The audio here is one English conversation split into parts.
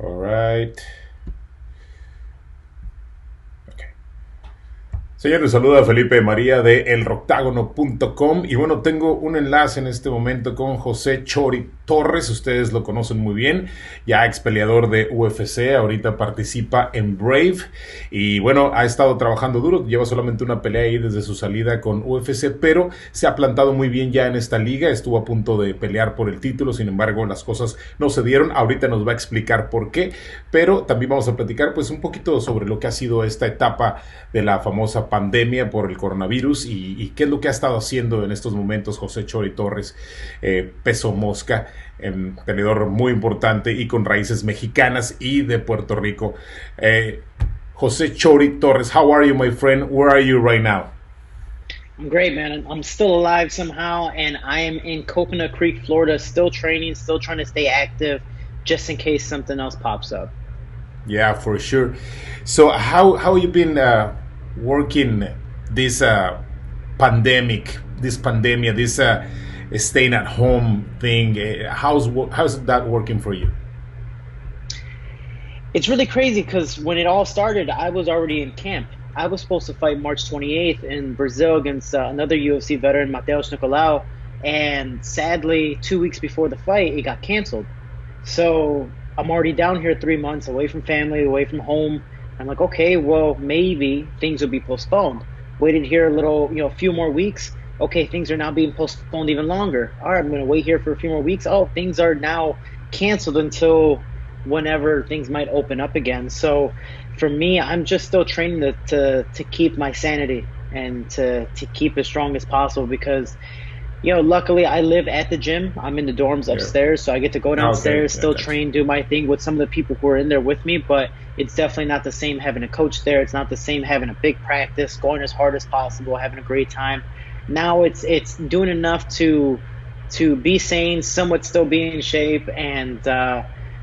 All right. Señores, saluda Felipe María de elroctágono.com y bueno, tengo un enlace en este momento con José Shorty Torres, ustedes lo conocen muy bien, ya ex peleador de UFC, ahorita participa en Brave y bueno, ha estado trabajando duro, lleva solamente una pelea ahí desde su salida con UFC, pero se ha plantado muy bien ya en esta liga, estuvo a punto de pelear por el título, sin embargo las cosas no se dieron, ahorita nos va a explicar por qué, pero también vamos a platicar pues un poquito sobre lo que ha sido esta etapa de la famosa pandemia por el coronavirus y qué es lo que ha estado haciendo en estos momentos José Shorty Torres, peso mosca, tenedor muy importante y con raíces mexicanas y de Puerto Rico. José Shorty Torres, how are you, my friend? Where are you right now? I'm great, man. I'm still alive somehow, and I am in Coconut Creek, Florida, still training, still trying to stay active, just in case something else pops up. Yeah, for sure. So how you been working this pandemic, this staying at home thing? How's that working for you? It's really crazy because when it all started, I was already in camp. I was supposed to fight March 28th in Brazil against another UFC veteran, Mateus Nicolau, and sadly, 2 weeks before the fight, it got canceled. So I'm already down here 3 months, away from family, away from home. I'm like, okay, well, maybe things will be postponed. Waited here a little, a few more weeks. Okay, things are now being postponed even longer. All right, I'm going to wait here for a few more weeks. Oh, things are now canceled until whenever things might open up again. So for me, I'm just still training to keep my sanity and to keep as strong as possible because luckily I live at the gym. I'm in the dorms Yeah. upstairs, so I get to go Okay, downstairs, yeah, still gotcha. train, do my thing with some of the people who are in there with me, but it's definitely not the same having a coach there. It's not the same having a big practice, going as hard as possible, having a great time. Now it's doing enough to be sane, somewhat still be in shape, and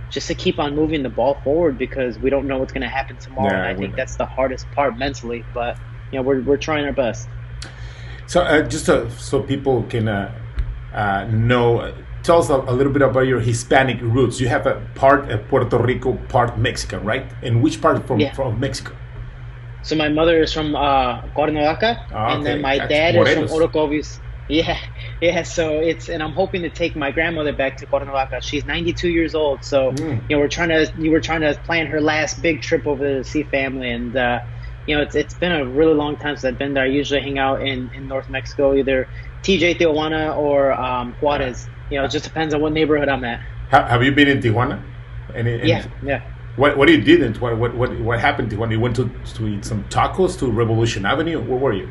just to keep on moving the ball forward because we don't know what's going to happen tomorrow, and Yeah, I we think know. that's the hardest part mentally. But we're trying our best. So just so people can know, tell us a little bit about your Hispanic roots. You have a part Puerto Rico, part Mexican, right? And which part from Yeah. from Mexico? So my mother is from Cuernavaca, Ah, and then okay, my gotcha. dad is from Morelos. Orocovis. Yeah, yeah. So and I'm hoping to take my grandmother back to Cuernavaca. She's 92 years old. So Mm. you were trying to plan her last big trip over there to see family, and it's been a really long time since I've been there. I usually hang out in North Mexico, either TJ Tijuana or Uh, Juarez. It just depends on what neighborhood I'm at. have you been in Tijuana? Any Yeah, yeah. what you did? And what happened to when you went to eat some tacos to Revolution Avenue? Where were you?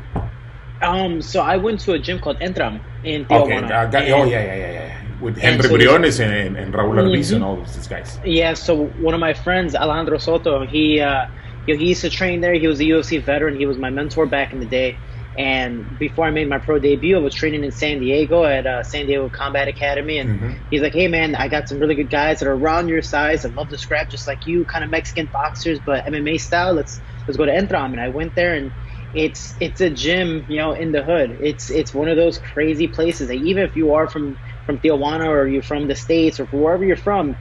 So I went to a gym called Entram in Okay, Tijuana, oh and yeah. With and Henry so there's Briones and Raúl Arbizu and mhm. all these guys. Yeah, so one of my friends, Alejandro Soto, he used to train there. He was a UFC veteran. He was my mentor back in the day. And before I made my pro debut, I was training in San Diego at San Diego Combat Academy. And Hmm. he's like, "Hey, man, I got some really good guys that are around your size. I'd love to scrap just like you, kind of Mexican boxers, but MMA style. Let's go to Entram." And I went there, and it's a gym, in the hood. It's one of those crazy places that even if you are from Tijuana or you're from the States or from wherever you're from,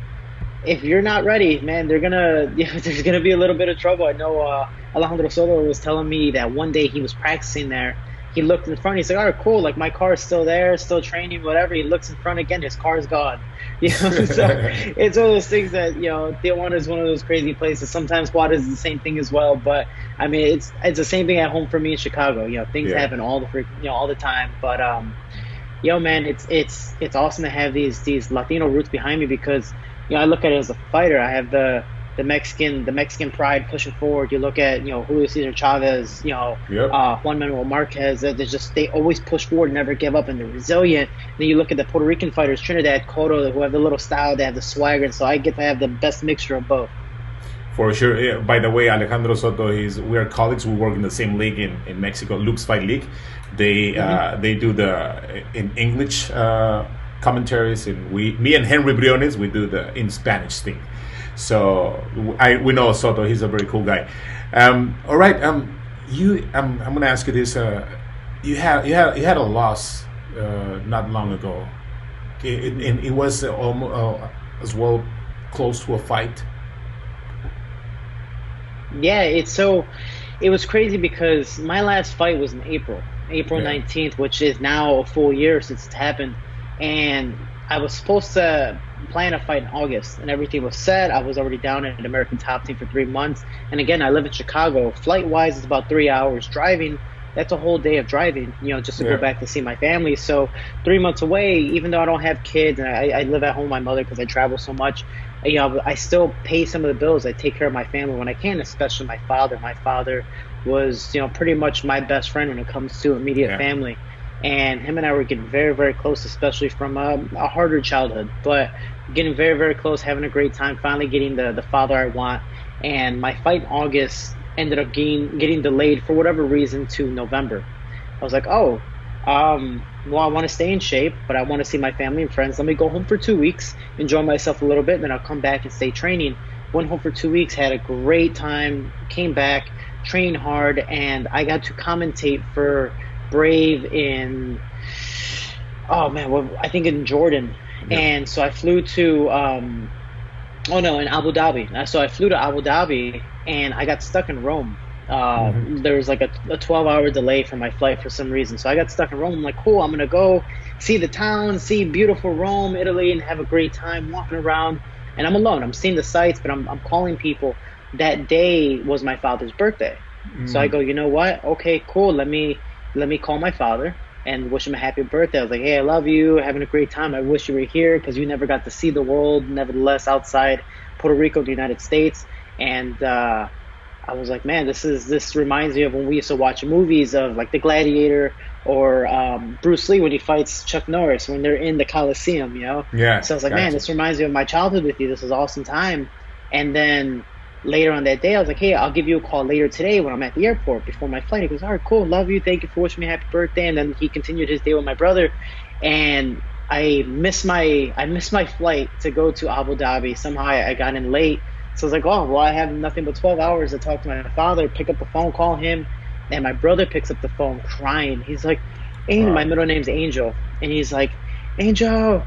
if you're not ready, man, they're gonna there's gonna be a little bit of trouble. I know Alejandro Soto was telling me that one day he was practicing there. He looked in front. He's like, "All right, cool. Like my car's still there, still training, whatever." He looks in front again. His car's gone. So it's one of those things that Tijuana is one of those crazy places. Sometimes Juarez is the same thing as well. But I mean, it's the same thing at home for me in Chicago. Things Yeah. happen all the time. But man, it's awesome to have these Latino roots behind me because I look at it as a fighter. I have the Mexican pride pushing forward. You look at Julio Cesar Chavez, Yep. Juan Manuel Marquez. They always push forward, never give up, and they're resilient. Then you look at the Puerto Rican fighters, Trinidad, Cotto, who have the little style, they have the swagger, and so I get to have the best mixture of both. For sure. Yeah, by the way, Alejandro Soto, we are colleagues. We work in the same league in Mexico, Luke's Fight League. Hmm. They do the in English commentaries, and me and Henry Briones, we do the in Spanish thing. So we know Soto. He's a very cool guy. All right. I'm gonna ask you this. You had a loss not long ago. And it was almost as well close to a fight. Yeah, it was crazy because my last fight was in April Yeah. 19th, which is now a full year since it's happened. And I was supposed to plan a fight in August, and everything was set. I was already down at American Top Team for 3 months. And again, I live in Chicago. Flight wise, it's about 3 hours driving. That's a whole day of driving, just to go Yeah. back to see my family. So 3 months away, even though I don't have kids and I live at home with my mother because I travel so much, I still pay some of the bills. I take care of my family when I can, especially my father. My father was, pretty much my best friend when it comes to immediate Yeah. family. And him and I were getting very, very close, especially from a harder childhood, but getting very, very close, having a great time, finally getting the father I want. And my fight in August ended up getting delayed for whatever reason to November. I was like, oh, well, I want to stay in shape, but I want to see my family and friends. Let me go home for 2 weeks, enjoy myself a little bit, and then I'll come back and stay training. Went home for 2 weeks, had a great time, came back, trained hard, and I got to commentate for Brave in, oh man, well, I think in Jordan. Yep. And so I flew to, oh no, in Abu Dhabi. So I flew to Abu Dhabi and I got stuck in Rome. Hmm. There was like a 12-hour delay for my flight for some reason. So I got stuck in Rome. I'm like, cool, I'm gonna go see the town, see beautiful Rome, Italy, and have a great time walking around. And I'm alone. I'm seeing the sights, but I'm calling people. That day was my father's birthday. So I Mm. go, you know what? Okay, cool. Let me call my father and wish him a happy birthday. I was like, hey, I love you, having a great time. I wish you were here because you never got to see the world, nevertheless, outside Puerto Rico, the United States. And I was like, man, this reminds me of when we used to watch movies of like The Gladiator or Bruce Lee when he fights Chuck Norris when they're in the Coliseum. Yeah. So I was like, man, Gotcha. this reminds me of my childhood with you. This was awesome time. And then later on that day, I was like, hey, I'll give you a call later today when I'm at the airport before my flight. He goes, all right, cool, love you, thank you for wishing me happy birthday. And then he continued his day with my brother, and I missed my flight to go to Abu Dhabi. Somehow I got in late, so I was like, oh well, I have nothing but 12 hours to talk to my father. Pick up the phone, call him, and my brother picks up the phone crying. He's like, Angel, my Wow. middle name's Angel, and he's like, Angel,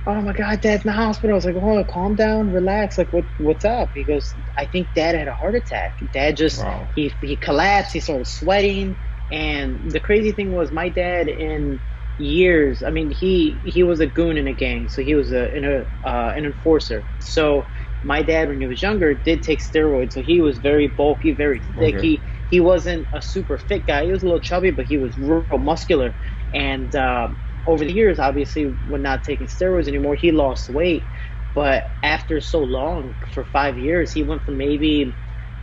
oh my God, Dad's in the hospital. I was like, hold on, calm down, relax. Like, what's up? He goes, I think Dad had a heart attack. Dad just Wow. he collapsed. He started sweating, and the crazy thing was, my dad in years. I mean, he was a goon in a gang, so he was an enforcer. So my dad, when he was younger, did take steroids. So he was very bulky, very thick. Okay. He wasn't a super fit guy. He was a little chubby, but he was real muscular. And over the years, obviously, when not taking steroids anymore, he lost weight. But after so long, for 5 years, he went from maybe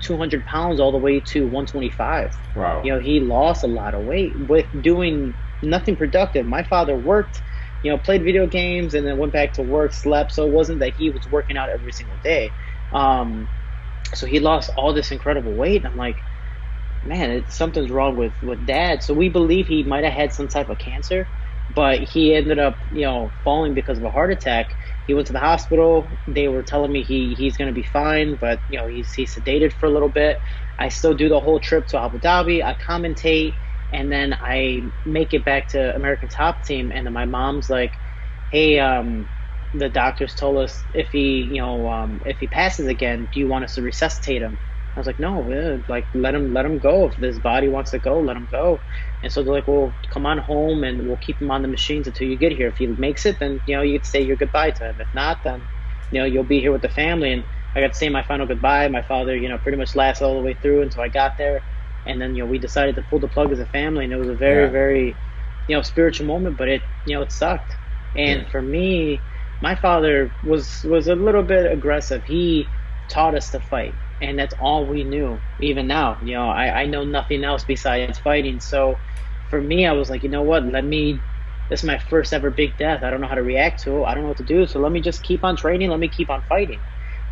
200 pounds all the way to 125. Wow. He lost a lot of weight with doing nothing productive. My father worked, played video games, and then went back to work, slept. So it wasn't that he was working out every single day. Um, so he lost all this incredible weight. I'm like, man, something's wrong with dad. So we believe he might have had some type of cancer, but he ended up, falling because of a heart attack. He went to the hospital. They were telling me he's going to be fine, but he's sedated for a little bit. I still do the whole trip to Abu Dhabi. I commentate, and then I make it back to American Top Team. And then my mom's like, "Hey, the doctors told us if he passes again, do you want us to resuscitate him?" I was like, no, like let him go. If this body wants to go, let him go. And so they're like, well, come on home and we'll keep him on the machines until you get here. If he makes it, then you can say your goodbye to him. If not, then you'll be here with the family. And I got to say my final goodbye. My father, pretty much lasted all the way through until I got there. And then we decided to pull the plug as a family, and it was a very, Yeah. very spiritual moment, but it sucked. Yeah. And for me, my father was a little bit aggressive. He taught us to fight, and that's all we knew. Even now, I know nothing else besides fighting. So for me, I was like, you know what? This is my first ever big death. I don't know how to react to it. I don't know what to do. So let me just keep on training. Let me keep on fighting.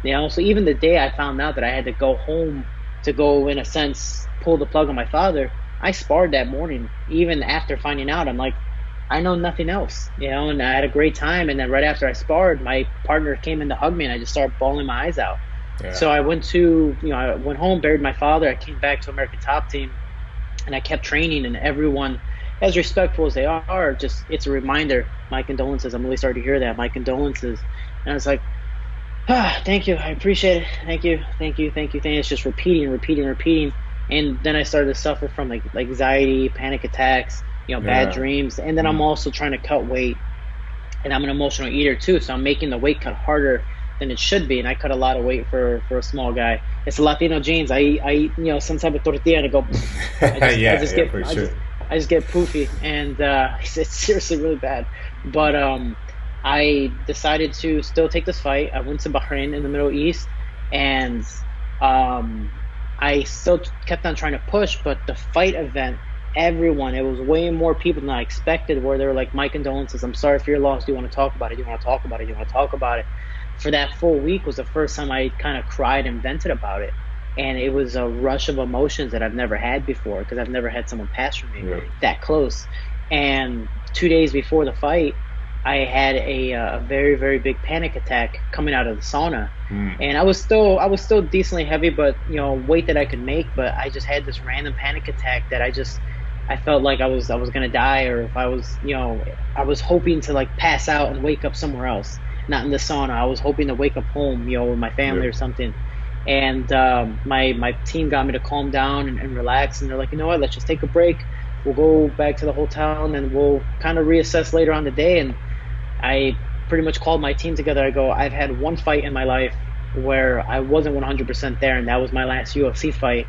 So even the day I found out that I had to go home to go, in a sense, pull the plug on my father, I sparred that morning. Even after finding out, I'm like, I know nothing else, and I had a great time. And then right after I sparred, my partner came in to hug me, and I just started bawling my eyes out. Yeah. So I went home, buried my father. I came back to American Top Team, and I kept training. And everyone, as respectful as they are, just it's a reminder. My condolences. I'm really sorry to hear that. My condolences. And I was like, Thank you. I appreciate it. Thank you. Thank you. Thank you. Thank you. It's just repeating, repeating, repeating. And then I started to suffer from like anxiety, panic attacks, bad Yeah. dreams. And then I'm Mm. also trying to cut weight, and I'm an emotional eater too. So I'm making the weight cut harder than it should be. And I cut a lot of weight for a small guy. It's Latino genes. I eat, some type of tortilla and I go, Yeah, yeah, for sure. I just get poofy, and it's seriously really bad. But I decided to still take this fight. I went to Bahrain in the Middle East, and um, I still kept on trying to push. But the fight event, everyone, it was way more people than I expected. Where they were like, "My condolences. I'm sorry for your loss. Do you want to talk about it? Do you want to talk about it? Do you want to talk about it?" For that full week was the first time I kind of cried and vented about it. And it was a rush of emotions that I've never had before because I've never had someone pass from me Yeah. that close. And 2 days before the fight, I had a very very big panic attack coming out of the sauna, Mm. and I was still decently heavy, but weight that I could make. But I just had this random panic attack that I felt like I was gonna die, or if I was hoping to like pass out and wake up somewhere else, not in the sauna. I was hoping to wake up home, with my Yeah. family or something. And my team got me to calm down and relax, and they're like, you know what, let's just take a break. We'll go back to the hotel, and then we'll kind of reassess later on the day. And I pretty much called my team together. I go, I've had one fight in my life where I wasn't 100% there, and that was my last UFC fight.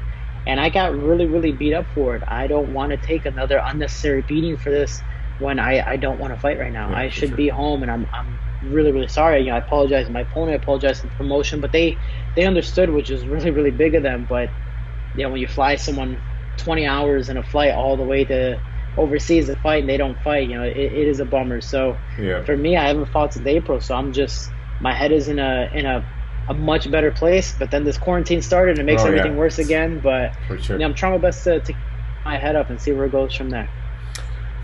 And I got really, really beat up for it. I don't want to take another unnecessary beating for this when I don't want to fight right now. Yeah, I for should sure. be home, and I'm really, really sorry. I apologize to my opponent. I apologize to the promotion, but they understood, which is really, really big of them. But when you fly someone 20 hours in a flight all the way to overseas to fight and they don't fight, it is a bummer. So Yeah. for me, I haven't fought since April, so my head is in a much better place. But then this quarantine started and it makes Oh, everything yeah. worse again. But For sure. I'm trying my best to keep my head up and see where it goes from there.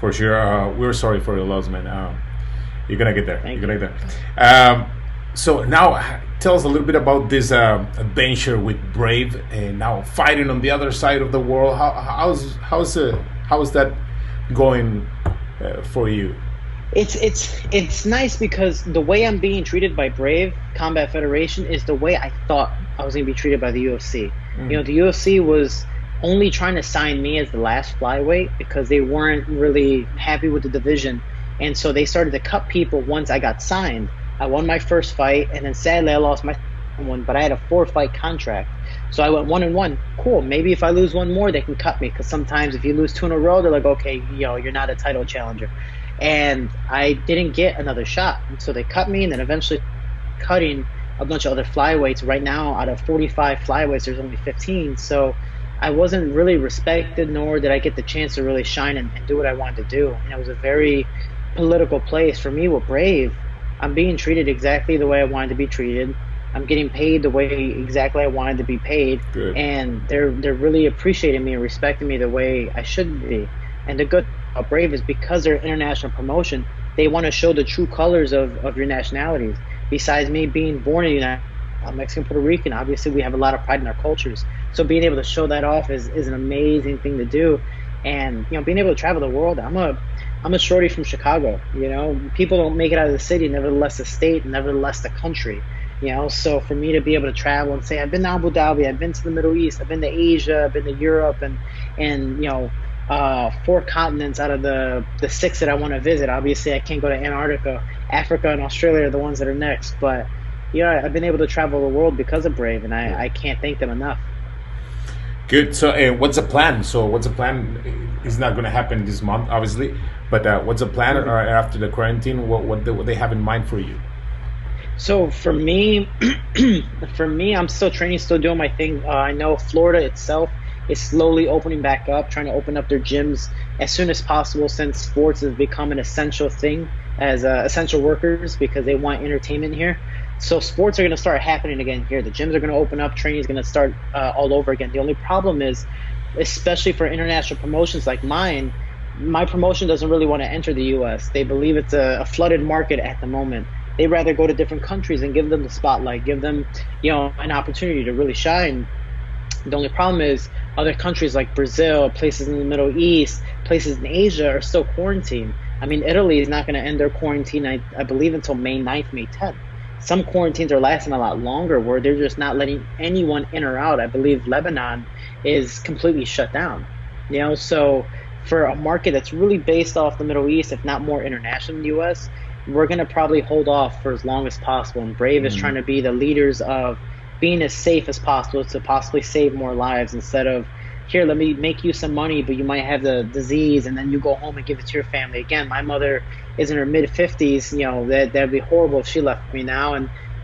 For sure. We're sorry for your loss, man. You're gonna get there. Thank You're you. gonna get there. So now, tell us a little bit about this adventure with Brave, and now fighting on the other side of the world. How's that going for you? It's nice because the way I'm being treated by Brave Combat Federation is the way I thought I was going to be treated by the UFC. Mm. The UFC was only trying to sign me as the last flyweight because they weren't really happy with the division, and so they started to cut people once I got signed. I won my first fight, and then sadly I lost my second one, but I had a 4-fight contract. So I went 1-1. Cool. Maybe if I lose one more, they can cut me. Because sometimes if you lose two in a row, they're like, okay, you're not a title challenger. And I didn't get another shot. And so they cut me, and then eventually cutting a bunch of other flyweights. Right now, out of 45 flyweights, there's only 15. So I wasn't really respected, nor did I get the chance to really shine and do what I wanted to do. And it was a very political place for me with Brave. I'm being treated exactly the way I wanted to be treated. I'm getting paid the way exactly I wanted to be paid, Good. and they're really appreciating me and respecting me the way I should be. And the good thing about Brave is because they're an international promotion, they want to show the true colors of your nationalities. Besides me being born in the United States, I'm Mexican, Puerto Rican. Obviously, we have a lot of pride in our cultures. So being able to show that off is an amazing thing to do. And being able to travel the world. I'm a shorty from Chicago. People don't make it out of the city, nevertheless the state, nevertheless the country. So for me to be able to travel and say I've been to Abu Dhabi, I've been to the Middle East, I've been to Asia, I've been to Europe, and 4 continents out of the 6 that I want to visit. Obviously, I can't go to Antarctica. Africa and Australia are the ones that are next. But I've been able to travel the world because of Brave, and I can't thank them enough. Good. So, what's the plan? What's the plan? It's not going to happen this month, obviously. But what's the plan after the quarantine? What they have in mind for you? So for me, I'm still training, still doing my thing. I know Florida itself is slowly opening back up, trying to open up their gyms as soon as possible, since sports has become an essential thing as essential workers because they want entertainment here. So sports are going to start happening again here. The gyms are going to open up. Training is going to start all over again. The only problem is, especially for international promotions like mine, my promotion doesn't really want to enter the U.S. They believe it's a flooded market at the moment. They'd rather go to different countries and give them the spotlight, give them, an opportunity to really shine. The only problem is other countries like Brazil, places in the Middle East, places in Asia are still quarantined. I mean, Italy is not going to end their quarantine, I believe, until May 9th, May 10th. some quarantines are lasting a lot longer where they're just not letting anyone in or out. I believe Lebanon is completely shut down. So for a market that's really based off the Middle East, if not more international in the US, we're going to probably hold off for as long as possible. And Brave is trying to be the leaders of being as safe as possible to possibly save more lives instead of, here, let me make you some money, but you might have the disease and then you go home and give it to your family. Again, my mother is in her mid 50s. That'd be horrible if she left me now.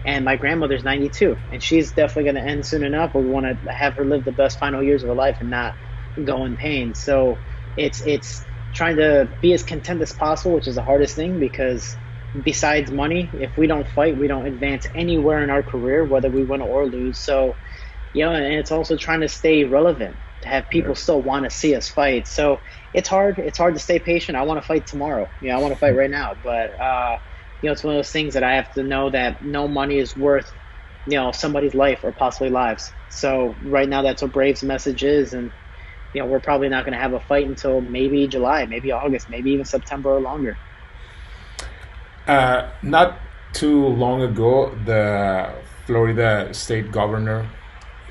And my grandmother's 92, and she's definitely going to end soon enough, but we want to have her live the best final years of her life and not go in pain. So it's trying to be as content as possible, which is the hardest thing, because besides money, if we don't fight, we don't advance anywhere in our career, whether we win or lose. So, and it's also trying to stay relevant, to have people still want to see us fight. So it's hard. It's hard to stay patient. I want to fight tomorrow. I want to fight right now. But, it's one of those things that I have to know that no money is worth, somebody's life or possibly lives. So right now, that's what Braves' message is. And, we're probably not going to have a fight until maybe July, maybe August, maybe even September or longer. Not too long ago, the Florida state governor,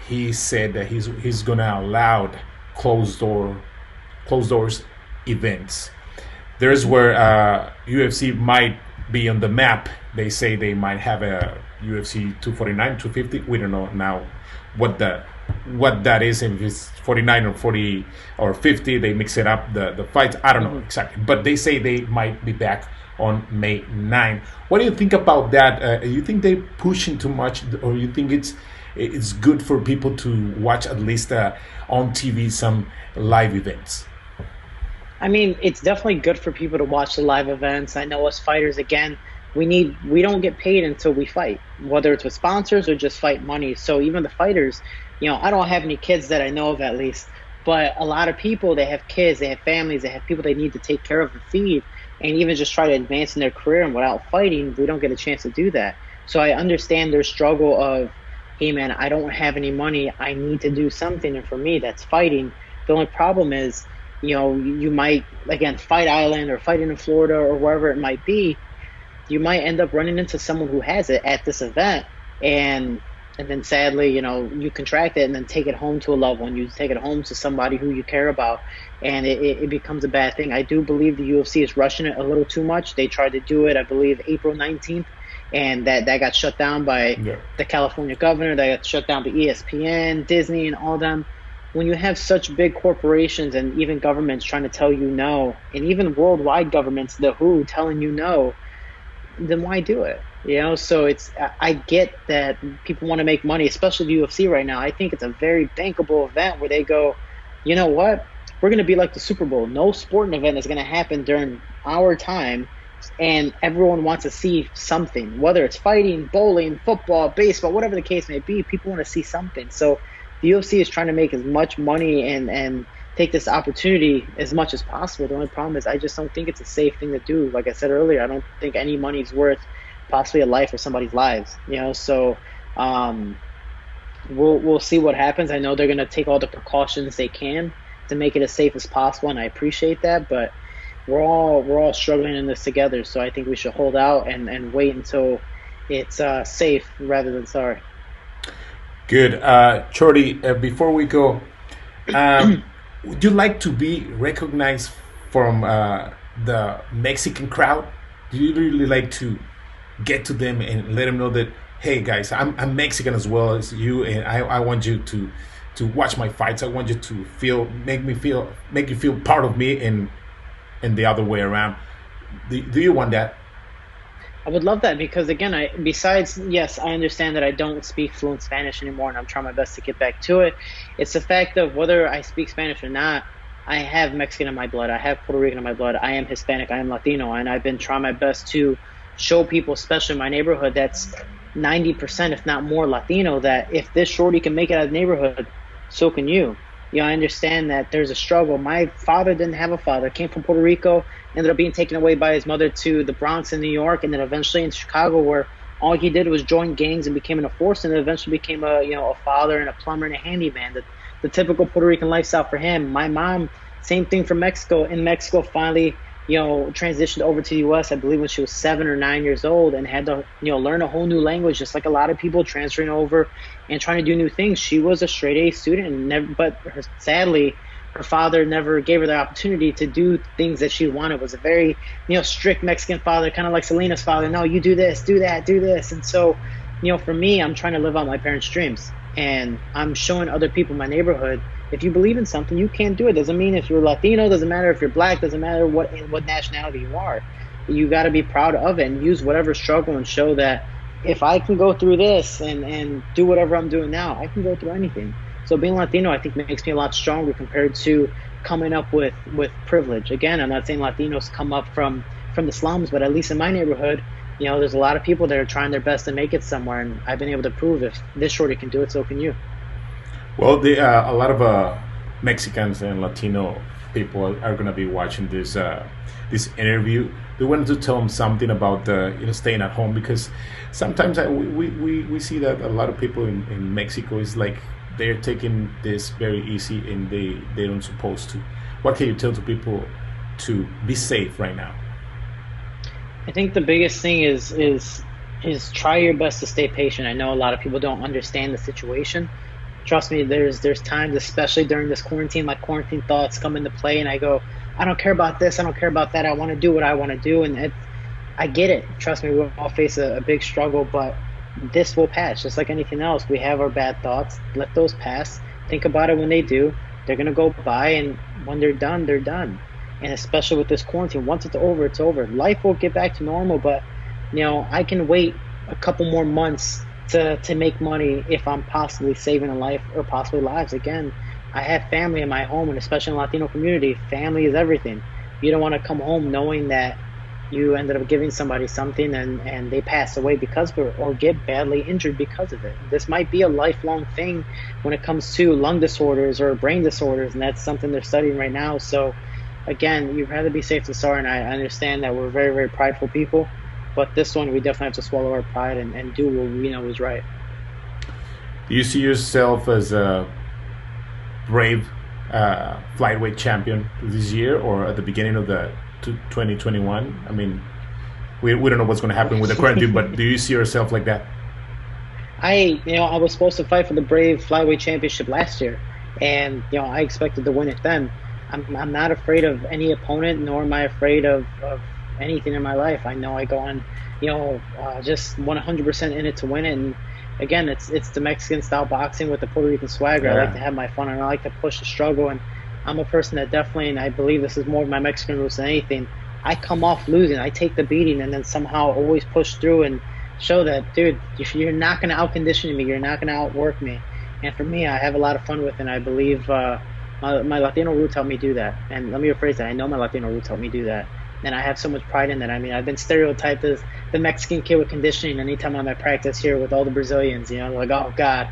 he said that he's gonna allow closed doors events. There's where UFC might be on the map. They say they might have a UFC 249, 250. We don't know now what that is, if it's 49 or 40 or 50. They mix it up, the fights. I don't know exactly, but they say they might be back on May 9. What do you think about that? You think they're pushing too much, or you think it's good for people to watch at least on TV some live events? I mean, it's definitely good for people to watch the live events. I know us fighters, again, we don't get paid until we fight, whether it's with sponsors or just fight money. So even the fighters, I don't have any kids that I know of, at least, but a lot of people, they have kids, they have families, they have people they need to take care of and feed, and even just try to advance in their career. And without fighting, we don't get a chance to do that. So I understand their struggle of, hey man, I don't have any money, I need to do something. And for me, that's fighting. The only problem is, you might, again, Fight Island or fighting in Florida or wherever it might be, you might end up running into someone who has it at this event, and then sadly, you contract it and then take it home to a loved one. You take it home to somebody who you care about, and it becomes a bad thing. I do believe the UFC is rushing it a little too much. They tried to do it, I believe, April 19th, and that got shut down by the California governor. That got shut down by ESPN, Disney, and all them. When you have such big corporations and even governments trying to tell you no, and even worldwide governments, the WHO, telling you no, then why do it? So I get that people want to make money, especially the UFC right now. I think it's a very bankable event where they go, you know what? We're going to be like the Super Bowl. No sporting event is going to happen during our time, and everyone wants to see something, whether it's fighting, bowling, football, baseball, whatever the case may be. People want to see something. So the UFC is trying to make as much money and take this opportunity as much as possible. The only problem is I just don't think it's a safe thing to do. Like I said earlier, I don't think any money is worth possibly a life or somebody's lives. So we'll see what happens. I know they're going to take all the precautions they can to make it as safe as possible, and I appreciate that, but we're all struggling in this together. So I think we should hold out and wait until it's safe rather than sorry. Good. Shorty, before we go, would you like to be recognized from the Mexican crowd? Do you really like to get to them and let them know that, hey guys, I'm Mexican as well as you, and I want you to watch my fights. I want you to make you feel part of me, and the other way around. Do you want that? I would love that, because again, yes, I understand that I don't speak fluent Spanish anymore, and I'm trying my best to get back to it. It's the fact of whether I speak Spanish or not, I have Mexican in my blood, I have Puerto Rican in my blood, I am Hispanic, I am Latino, and I've been trying my best to show people, especially in my neighborhood, that's 90%, if not more, Latino, that if this shorty can make it out of the neighborhood, so can you. I understand that there's a struggle. My father didn't have a father, came from Puerto Rico, ended up being taken away by his mother to the Bronx in New York, and then eventually in Chicago, where all he did was join gangs and became an enforcer, and eventually became a father and a plumber and a handyman. The typical Puerto Rican lifestyle for him. My mom, same thing from Mexico. In Mexico, finally transitioned over to the U.S. I believe when she was 7 or 9 years old, and had to learn a whole new language, just like a lot of people transferring over and trying to do new things. She was a straight A student, and sadly, her father never gave her the opportunity to do things that she wanted. It was a very strict Mexican father, kind of like Selena's father. No, you do this, do that, do this. And so for me, I'm trying to live out my parents' dreams, and I'm showing other people in my neighborhood, if you believe in something, you can do it. Doesn't mean if you're Latino, doesn't matter if you're black, doesn't matter what nationality you are. You got to be proud of it and use whatever struggle and show that if I can go through this and do whatever I'm doing now, I can go through anything. So being Latino, I think, makes me a lot stronger compared to coming up with privilege. Again, I'm not saying Latinos come up from the slums, but at least in my neighborhood, there's a lot of people that are trying their best to make it somewhere, and I've been able to prove if this shorty can do it, so can you. Well, a lot of Mexicans and Latino people are going to be watching this interview. They wanted to tell them something about staying at home, because sometimes we see that a lot of people in Mexico is like they're taking this very easy, and they don't supposed to. What can you tell to people to be safe right now? I think the biggest thing is try your best to stay patient. I know a lot of people don't understand the situation. Trust me, there's times, especially during this quarantine, my quarantine thoughts come into play, and I go, I don't care about this, I don't care about that, I want to do what I want to do, and I get it. Trust me, we all face a big struggle, but this will pass, just like anything else. We have our bad thoughts, let those pass. Think about it when they do. They're going to go by, and when they're done, they're done. And especially with this quarantine, once it's over, it's over. Life will get back to normal, but I can wait a couple more months to make money if I'm possibly saving a life or possibly lives. Again, I have family in my home, and especially in the Latino community, family is everything. You don't want to come home knowing that you ended up giving somebody something and they pass away because of it, or get badly injured because of it. This might be a lifelong thing when it comes to lung disorders or brain disorders, and that's something they're studying right now. So again, you'd rather be safe than sorry, and I understand that we're very, very prideful people. But this one, we definitely have to swallow our pride and do what we know is right. Do you see yourself as a brave flyweight champion this year, or at the beginning of the 2021? I mean, we don't know what's going to happen with the quarantine, but do you see yourself like that? I was supposed to fight for the Brave Flyweight Championship last year, and I expected to win it then. I'm not afraid of any opponent, nor am I afraid of anything in my life. I know I go on, just 100% in it to win it. And again, it's the Mexican style boxing with the Puerto Rican swagger. Yeah. I like to have my fun, and I like to push the struggle. And I'm a person that definitely, and I believe this is more of my Mexican roots than anything, I come off losing. I take the beating and then somehow always push through and show that, dude, you're not going to out-condition me. You're not going to outwork me. And for me, I have a lot of fun with it, and I believe my Latino roots help me do that. And let me rephrase that. I know my Latino roots help me do that. And I have so much pride in that. I mean, I've been stereotyped as the Mexican kid with conditioning anytime I'm at practice here with all the Brazilians, like, oh, God.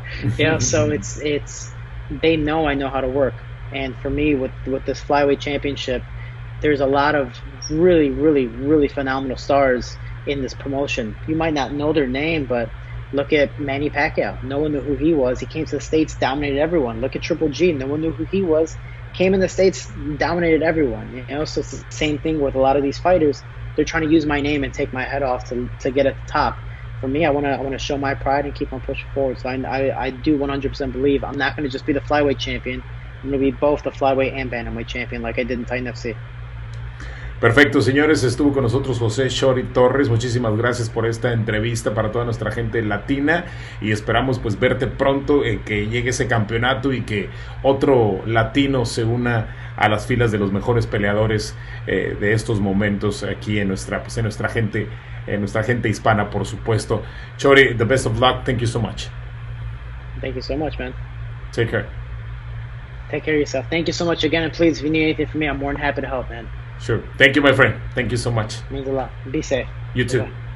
So it's they know I know how to work. And for me, with this flyweight championship, there's a lot of really, really, really phenomenal stars in this promotion. You might not know their name, but look at Manny Pacquiao. No one knew who he was. He came to the States, dominated everyone. Look at Triple G. No one knew who he was. Came in the States, dominated everyone. So it's the same thing with a lot of these fighters. They're trying to use my name and take my head off to get at the top. For me, I want to show my pride and keep on pushing forward. So I do 100% believe I'm not going to just be the flyweight champion. I'm going to be both the flyweight and bantamweight champion like I did in Titan FC. Perfecto, señores, estuvo con nosotros José Shorty Torres. Muchísimas gracias por esta entrevista para toda nuestra gente latina, y esperamos pues verte pronto, que llegue ese campeonato y que otro latino se una a las filas de los mejores peleadores de estos momentos aquí en nuestra gente hispana, por supuesto. Shorty, the best of luck. Thank you so much. Thank you so much, man. Take care. Take care of yourself. Thank you so much again, and please, if you need anything from me, I'm more than happy to help, man. Sure. Thank you, my friend. Thank you so much. Means a lot. Be safe. You too. Bye-bye.